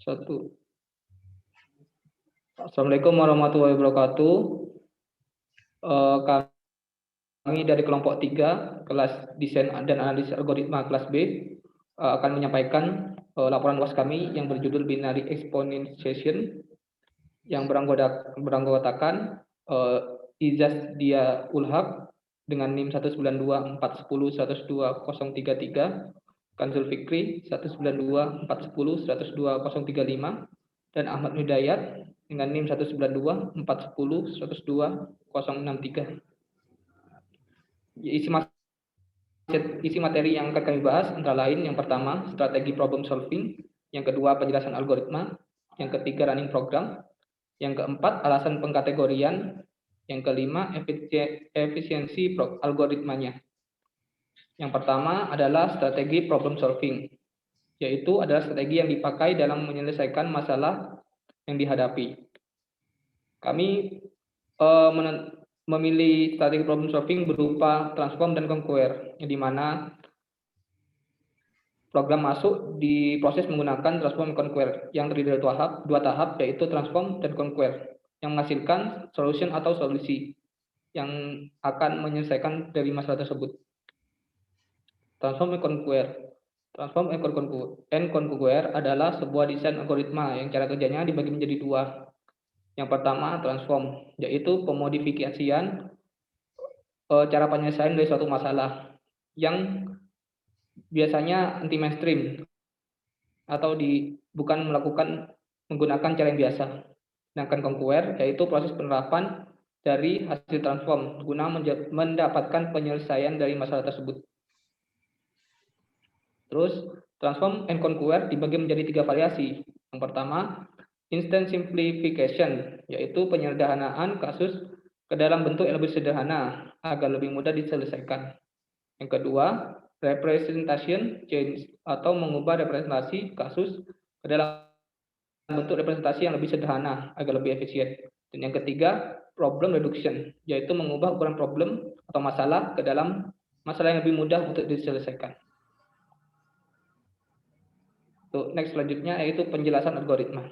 Satu. Assalamualaikum warahmatullahi wabarakatuh. Kami dari kelompok 3, kelas desain dan analisis algoritma kelas B, akan menyampaikan laporan UAS kami yang berjudul Binary Exponentiation yang beranggotakan Izaz Dia Ulhaq dengan NIM 19241012033, Kanzul Fikri 19241012035, dan Ahmad Hidayat dengan NIM 19241012063. Isi materi yang akan kami bahas antara lain: yang pertama, strategi problem solving; yang kedua, penjelasan algoritma; yang ketiga, running program; yang keempat, alasan pengkategorian; yang kelima, efisiensi algoritmanya. Yang pertama adalah strategi problem solving, yaitu adalah strategi yang dipakai dalam menyelesaikan masalah yang dihadapi. Kami memilih strategi problem solving berupa transform dan conquer, di mana program masuk diproses menggunakan transform dan conquer yang terdiri dari dua tahap, yaitu transform dan conquer, yang menghasilkan solution atau solusi yang akan menyelesaikan dari masalah tersebut. Transform and conquer. Transform and conquer adalah sebuah desain algoritma yang cara kerjanya dibagi menjadi dua. Yang pertama, transform, yaitu pemodifikasian cara penyelesaian dari suatu masalah yang biasanya anti mainstream atau bukan menggunakan cara yang biasa. Sedangkan conquer yaitu proses penerapan dari hasil transform guna mendapatkan penyelesaian dari masalah tersebut. Terus, transform and conquer dibagi menjadi 3 variasi. Yang pertama, instant simplification, yaitu penyederhanaan kasus ke dalam bentuk yang lebih sederhana agar lebih mudah diselesaikan. Yang kedua, representation change, atau mengubah representasi kasus ke dalam bentuk representasi yang lebih sederhana agar lebih efisien. Dan yang ketiga, problem reduction, yaitu mengubah ukuran problem atau masalah ke dalam masalah yang lebih mudah untuk diselesaikan. Next selanjutnya yaitu penjelasan algoritma.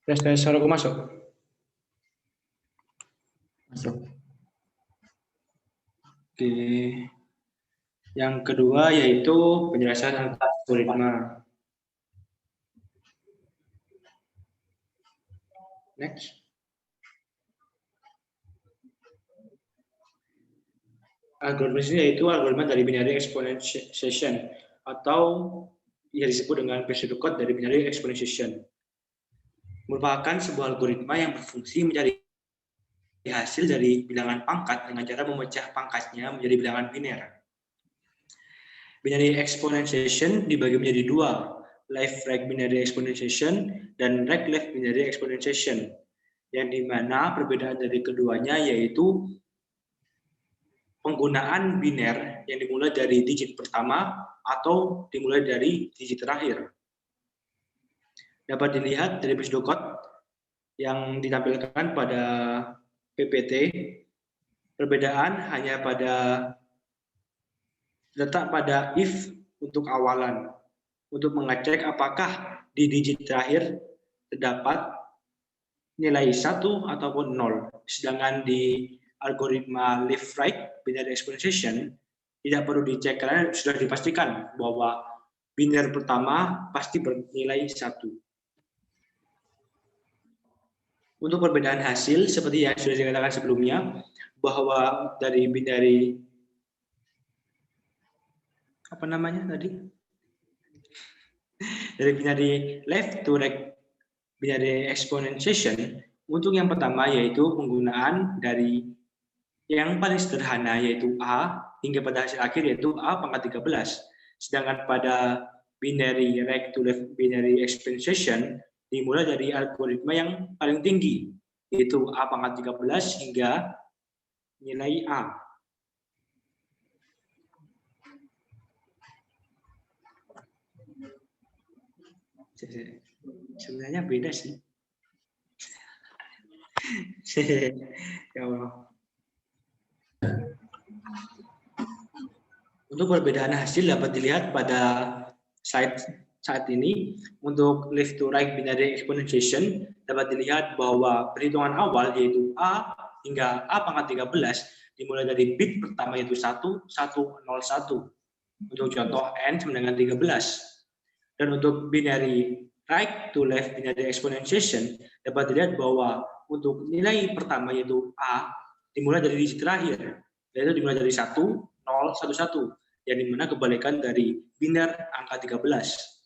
Tes suaraku masuk? Masuk. Oke. Yang kedua yaitu penjelasan algoritma. Next. Algoritma ini yaitu algoritma dari binary exponentiation atau yang disebut dengan pseudocode dari binary exponentiation. Merupakan sebuah algoritma yang berfungsi mencari hasil dari bilangan pangkat dengan cara memecah pangkatnya menjadi bilangan biner. Binary exponentiation dibagi menjadi dua, left-right binary exponentiation dan right-left binary exponentiation, yang dimana perbedaan dari keduanya yaitu penggunaan biner yang dimulai dari digit pertama atau dimulai dari digit terakhir. Dapat dilihat dari pseudocode yang ditampilkan pada PPT, perbedaan hanya terletak pada if untuk awalan, untuk mengecek apakah di digit terakhir terdapat nilai 1 ataupun 0. Sedangkan di algoritma left-right binary exponentiation tidak perlu dicek karena sudah dipastikan bahwa biner pertama pasti bernilai 1. Untuk perbedaan hasil seperti yang sudah dikatakan sebelumnya, bahwa dari binary dari binary left to right binary exponentiation, untuk yang pertama yaitu penggunaan dari yang paling sederhana yaitu A hingga pada hasil akhir yaitu A pangkat 13. Sedangkan pada binary right to left binary exponentiation dimulai dari algoritma yang paling tinggi yaitu A pangkat 13 hingga nilai A. Sebenarnya beda sih. Ya Allah. Untuk perbedaan hasil dapat dilihat pada slide saat ini. Untuk left to right binary exponentiation dapat dilihat bahwa perhitungan awal yaitu A hingga A pangkat 13 dimulai dari bit pertama yaitu 1, 1, 0, 1. Untuk contoh n sama dengan 13. Dan untuk binary right to left binary exponentiation dapat dilihat bahwa untuk nilai pertama yaitu A dimulai dari digit terakhir, yaitu dimulai dari 1, 0, 1, 1, yang dimana kebalikan dari biner angka 13.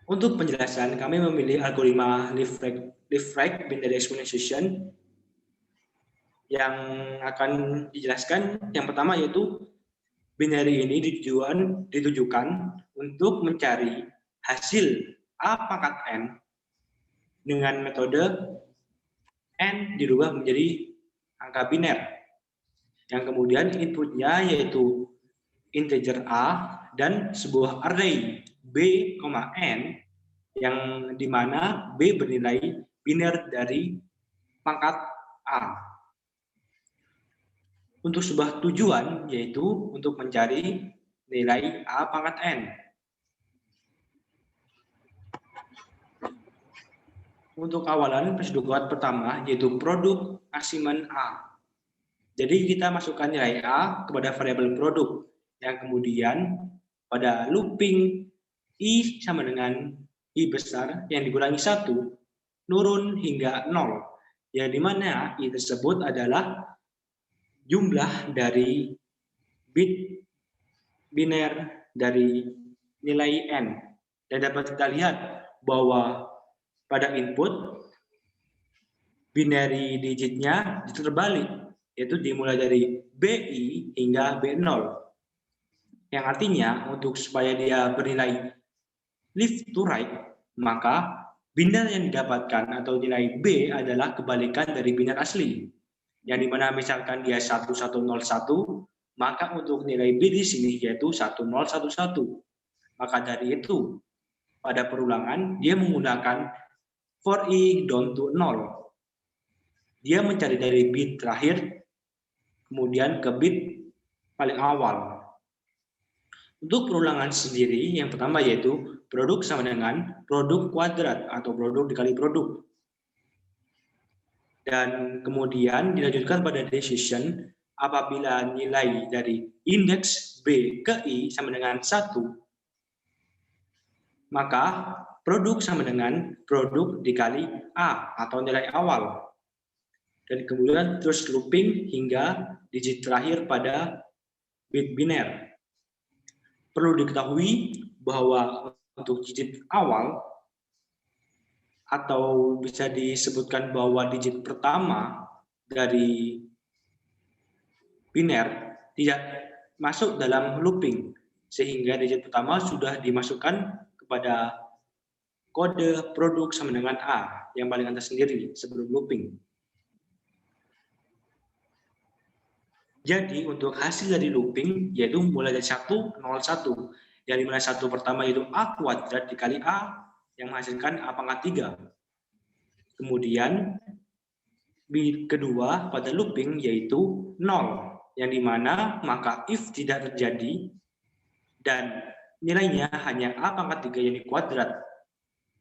Untuk penjelasan, kami memilih algoritma left-right binary exponentiation yang akan dijelaskan. Yang pertama yaitu binary ini ditujukan untuk mencari hasil A pangkat n dengan metode n dirubah menjadi angka biner, yang kemudian inputnya yaitu integer A dan sebuah array B, N yang dimana B bernilai biner dari pangkat A. Untuk sebuah tujuan yaitu untuk mencari nilai A pangkat N. Untuk awalan persetujuan pertama yaitu produk asiman A. Jadi kita masukkan nilai A kepada variabel produk yang kemudian pada looping I sama dengan I besar yang dikurangi 1 nurun hingga 0, yang dimana I tersebut adalah jumlah dari bit biner dari nilai N. Dan dapat kita lihat bahwa pada input binary digitnya terbalik, yaitu dimulai dari BI hingga B0. Yang artinya untuk supaya dia bernilai left to right, maka biner yang didapatkan atau nilai B adalah kebalikan dari biner asli. Yang dimana misalkan dia 1101, maka untuk nilai B di sini yaitu 1011. Maka dari itu, pada perulangan dia menggunakan for I down to 0. Dia mencari dari bit terakhir, kemudian ke bit paling awal. Untuk perulangan sendiri, yang pertama yaitu produk sama dengan produk kuadrat atau produk dikali produk. Dan kemudian dilanjutkan pada decision apabila nilai dari indeks B ke I sama dengan 1, maka produk sama dengan produk dikali A atau nilai awal. Dan kemudian terus looping hingga digit terakhir pada bit biner. Perlu diketahui bahwa untuk digit awal atau bisa disebutkan bahwa digit pertama dari biner tidak masuk dalam looping, sehingga digit pertama sudah dimasukkan kepada kode produk sama dengan A yang paling atas sendiri sebelum looping. Jadi untuk hasil dari looping yaitu mulai dari 1, 0, 1. Yang dimana 1 pertama yaitu A kuadrat dikali A yang menghasilkan A pangkat 3. Kemudian bit kedua pada looping yaitu 0. Yang dimana maka if tidak terjadi dan nilainya hanya A pangkat 3 yang dikuadrat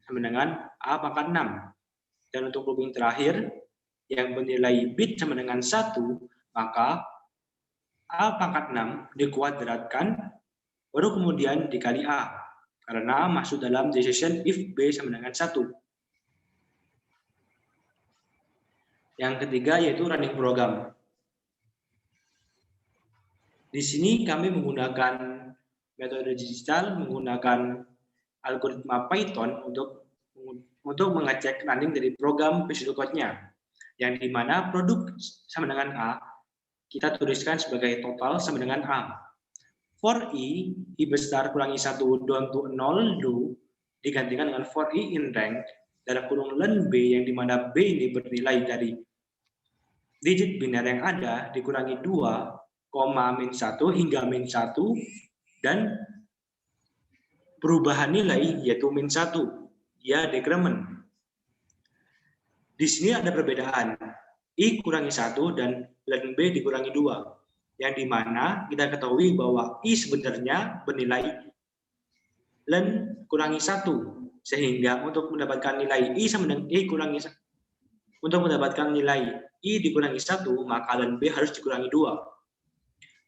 sama dengan A pangkat 6. Dan untuk looping terakhir yang bernilai bit sama dengan 1, maka A pangkat 6 dikuadratkan, baru kemudian dikali A, karena masuk dalam decision if B sama dengan 1. Yang ketiga yaitu running program. Di sini kami menggunakan metode digital, menggunakan algoritma Python untuk mengecek running dari program pseudocode-nya, yang dimana produk sama dengan A kita tuliskan sebagai total sama dengan A. For I besar kurangi 1 down to 0 do digantikan dengan for I in rank dalam kurung len B, yang dimana B ini bernilai dari digit biner yang ada dikurangi 2, min 1 hingga min 1, dan perubahan nilai yaitu min 1, dia decrement. Di sini ada perbedaan, I kurangi 1 dan ln B dikurangi 2, yang dimana kita ketahui bahwa I sebenarnya bernilai ln kurangi 1, sehingga untuk mendapatkan nilai I sama dengan I kurangi 1, untuk mendapatkan nilai I dikurangi 1, maka ln B harus dikurangi 2.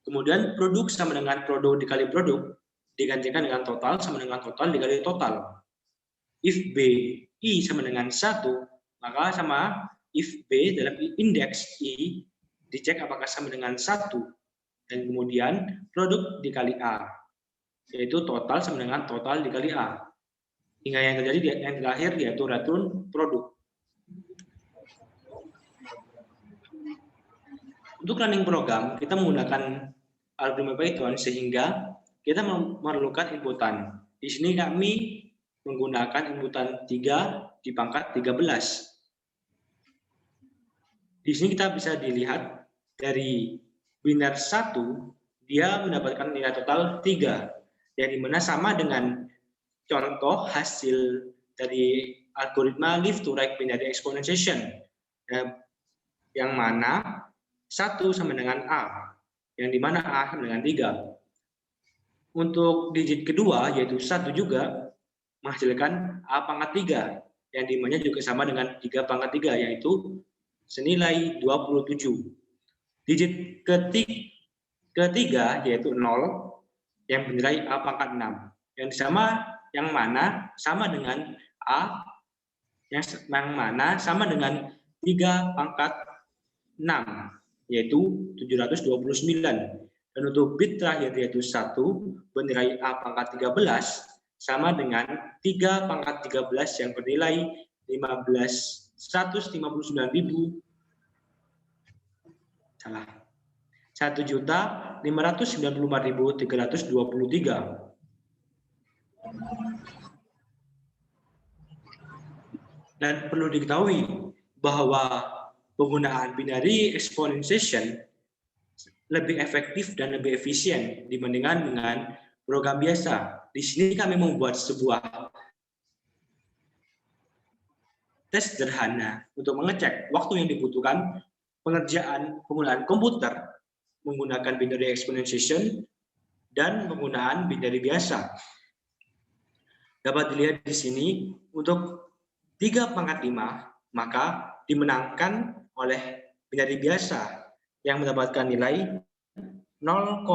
Kemudian produk sama dengan produk dikali produk, digantikan dengan total sama dengan total dikali total. If B, I sama dengan 1, maka sama if B dalam indeks I dicek apakah sama dengan 1, dan kemudian produk dikali A, yaitu total sama dengan total dikali A. Hingga yang terjadi yang terakhir yaitu return produk. Untuk running program, kita menggunakan algoritma Python sehingga kita memerlukan inputan. Di sini kami menggunakan inputan 3 di pangkat 13. Di sini kita bisa dilihat dari biner 1, dia mendapatkan nilai total 3, yang dimana sama dengan contoh hasil dari algoritma lift to right binary exponentiation, yang mana 1 sama dengan A, yang dimana A sama dengan 3. Untuk digit kedua, yaitu 1 juga, menghasilkan A pangkat 3, yang dimana juga sama dengan 3 pangkat 3, yaitu senilai 27. Digit ketiga yaitu 0 yang bernilai A pangkat 6. Yang mana sama dengan A yang mana sama dengan 3 pangkat 6 yaitu 729. Dan untuk bit terakhir yaitu 1 bernilai A pangkat 13 sama dengan 3 pangkat 13 yang bernilai 1.594.323. Dan perlu diketahui bahwa penggunaan binary exponentiation lebih efektif dan lebih efisien dibandingkan dengan program biasa. Di sini kami membuat sebuah tes sederhana untuk mengecek waktu yang dibutuhkan penggunaan komputer menggunakan binary exponentiation dan penggunaan binary biasa. Dapat dilihat di sini untuk 3 pangkat 5 maka dimenangkan oleh binary biasa yang mendapatkan nilai 0,000,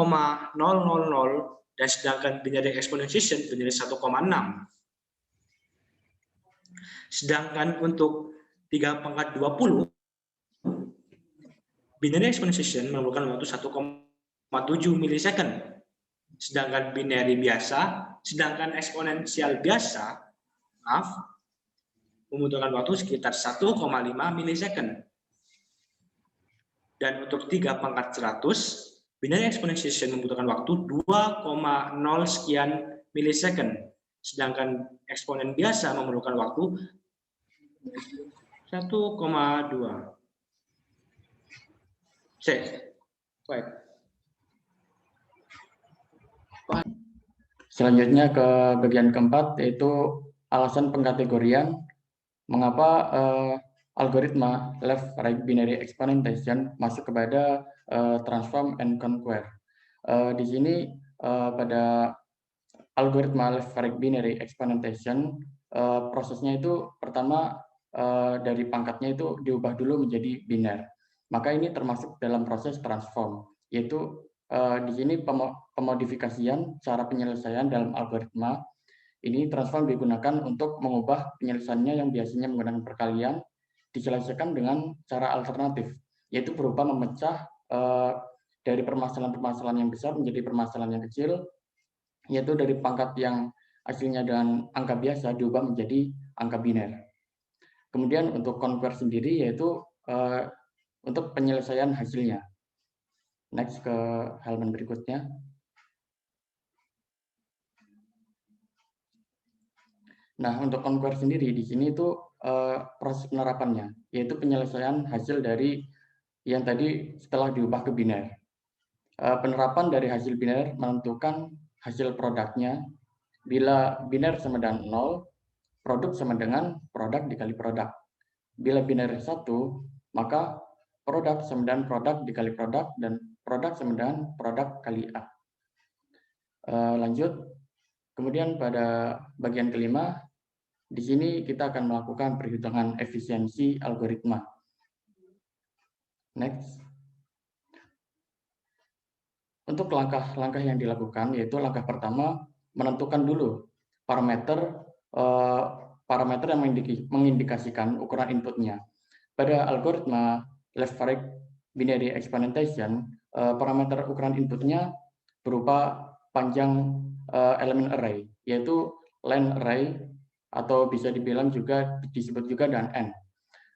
dan sedangkan binary exponentiation bernilai 1,6. Sedangkan untuk 3 pangkat 20, binary exponentiation memerlukan waktu 1,7 milisecond. Sedangkan binary biasa, sedangkan eksponensial biasa, membutuhkan waktu sekitar 1,5 milisecond. Dan untuk 3 pangkat 100, binary exponentiation membutuhkan waktu 2,0 sekian milisecond. Sedangkan eksponen biasa memerlukan waktu 1,2. Baik. Selanjutnya ke bagian keempat, yaitu alasan pengkategorian mengapa algoritma left right binary exponentiation masuk kepada transform and conquer. Di sini pada algoritma left right binary exponentiation prosesnya itu pertama dari pangkatnya itu diubah dulu menjadi biner. Maka ini termasuk dalam proses transform, yaitu di sini pemodifikasian cara penyelesaian dalam algoritma. Ini transform digunakan untuk mengubah penyelesaiannya yang biasanya menggunakan perkalian diselesaikan dengan cara alternatif, yaitu berupa memecah dari permasalahan-permasalahan yang besar menjadi permasalahan yang kecil, yaitu dari pangkat yang hasilnya dengan angka biasa diubah menjadi angka biner. Kemudian untuk conquer sendiri yaitu untuk penyelesaian hasilnya. Next ke halaman berikutnya. Nah, untuk conquer sendiri di sini itu proses penerapannya, yaitu penyelesaian hasil dari yang tadi setelah diubah ke biner. penerapan dari hasil biner menentukan hasil produknya. Bila biner sama dengan 0, produk sama dengan produk dikali produk. Bila biner 1, maka produk sama dengan produk dikali produk, dan produk sama dengan produk kali A. Lanjut. Kemudian pada bagian kelima, di sini kita akan melakukan perhitungan efisiensi algoritma. Next. Untuk langkah-langkah yang dilakukan, yaitu langkah pertama, menentukan dulu parameter yang mengindikasikan ukuran inputnya. Pada algoritma left-right binary experimentation, parameter ukuran inputnya berupa panjang elemen array, yaitu len array, atau bisa dibilang juga disebut juga dengan n.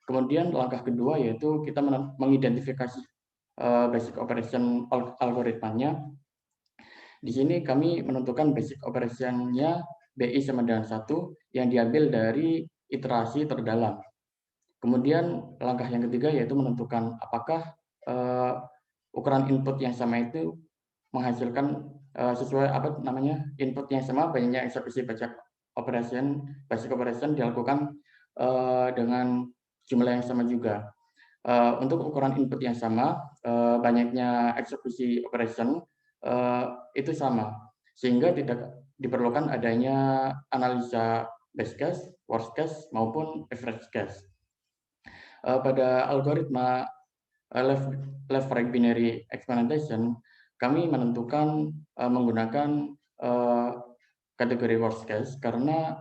Kemudian langkah kedua yaitu kita mengidentifikasi basic operation algoritmanya. Di sini kami menentukan basic operation-nya BI sama dengan 1 yang diambil dari iterasi terdalam. Kemudian langkah yang ketiga yaitu menentukan apakah ukuran input yang sama itu menghasilkan sesuai input yang sama, banyaknya eksekusi basic operation dilakukan dengan jumlah yang sama juga. Untuk ukuran input yang sama, banyaknya eksekusi operation itu sama, sehingga tidak diperlukan adanya analisa best case, worst case, maupun average case. Pada algoritma left-right binary experimentation, kami menentukan menggunakan kategori worst case karena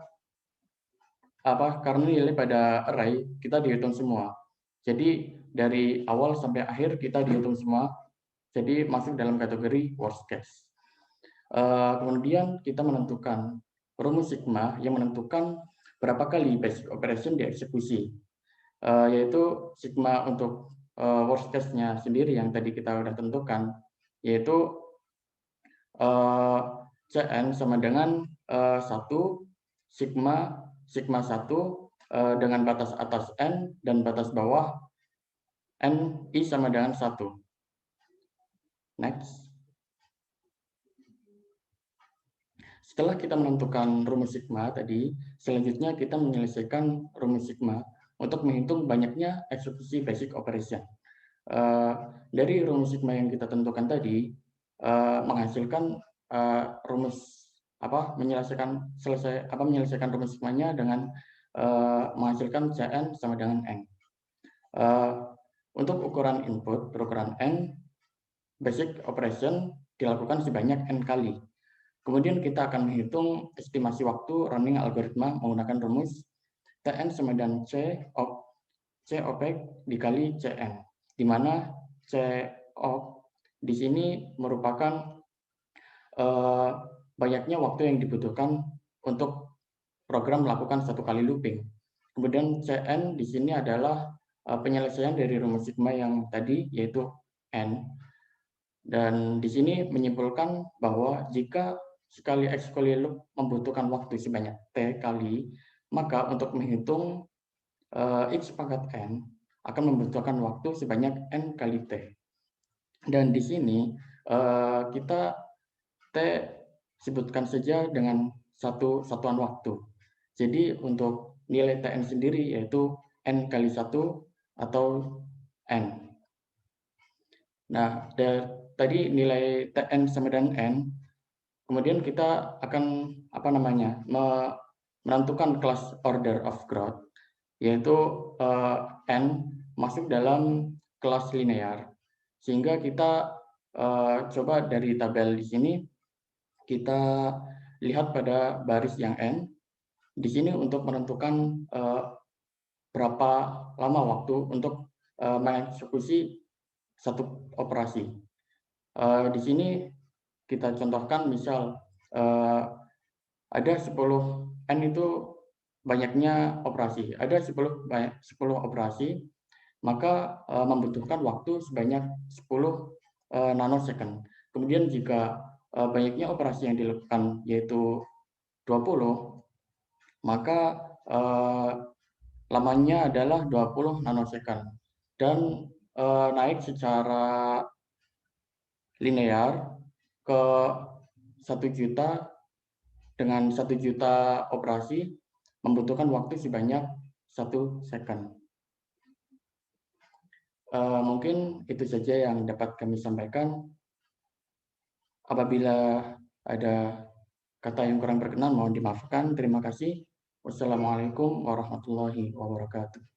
nilai pada array kita dihitung semua. Jadi dari awal sampai akhir kita dihitung semua, jadi masuk dalam kategori worst case. Kemudian kita menentukan rumus sigma yang menentukan berapa kali basic operation dieksekusi, yaitu sigma untuk worst case-nya sendiri yang tadi kita sudah tentukan, yaitu Cn sama dengan 1 sigma 1 dengan batas atas n dan batas bawah n i sama dengan 1. Next. Setelah kita menentukan rumus sigma tadi, selanjutnya kita menyelesaikan rumus sigma untuk menghitung banyaknya eksekusi basic operation. Dari rumus sigma yang kita tentukan tadi menghasilkan menyelesaikan rumus sigmanya dengan menghasilkan Cn sama dengan n. Untuk ukuran input berukuran n, basic operation dilakukan sebanyak n kali. Kemudian kita akan menghitung estimasi waktu running algoritma menggunakan rumus Tn sama dengan C op dikali Cn, di mana C op di sini merupakan banyaknya waktu yang dibutuhkan untuk program melakukan satu kali looping. Kemudian Cn di sini adalah penyelesaian dari rumus sigma yang tadi, yaitu n. Dan di sini menyimpulkan bahwa jika sekali ekskuli loop membutuhkan waktu sebanyak T kali, maka untuk menghitung X pangkat n akan membutuhkan waktu sebanyak n kali T. Dan di sini kita T sebutkan saja dengan satu satuan waktu. Jadi untuk nilai Tn sendiri yaitu n kali 1 atau n. Nah, tadi nilai Tn sama dengan n. Kemudian kita akan menentukan kelas order of growth, yaitu n masuk dalam kelas linear. Sehingga kita coba dari tabel di sini kita lihat pada baris yang n. Di sini untuk menentukan berapa lama waktu untuk mengeksekusi satu operasi. Di sini kita contohkan misal ada 10 n itu banyaknya operasi, ada 10 operasi, maka membutuhkan waktu sebanyak 10 nanosecond. Kemudian jika banyaknya operasi yang dilakukan yaitu 20, maka lamanya adalah 20 nanosecond dan naik secara linear ke 1 juta dengan 1 juta operasi membutuhkan waktu sebanyak 1 second. Mungkin itu saja yang dapat kami sampaikan. Apabila ada kata yang kurang berkenan mohon dimaafkan. Terima kasih. Wassalamualaikum warahmatullahi wabarakatuh.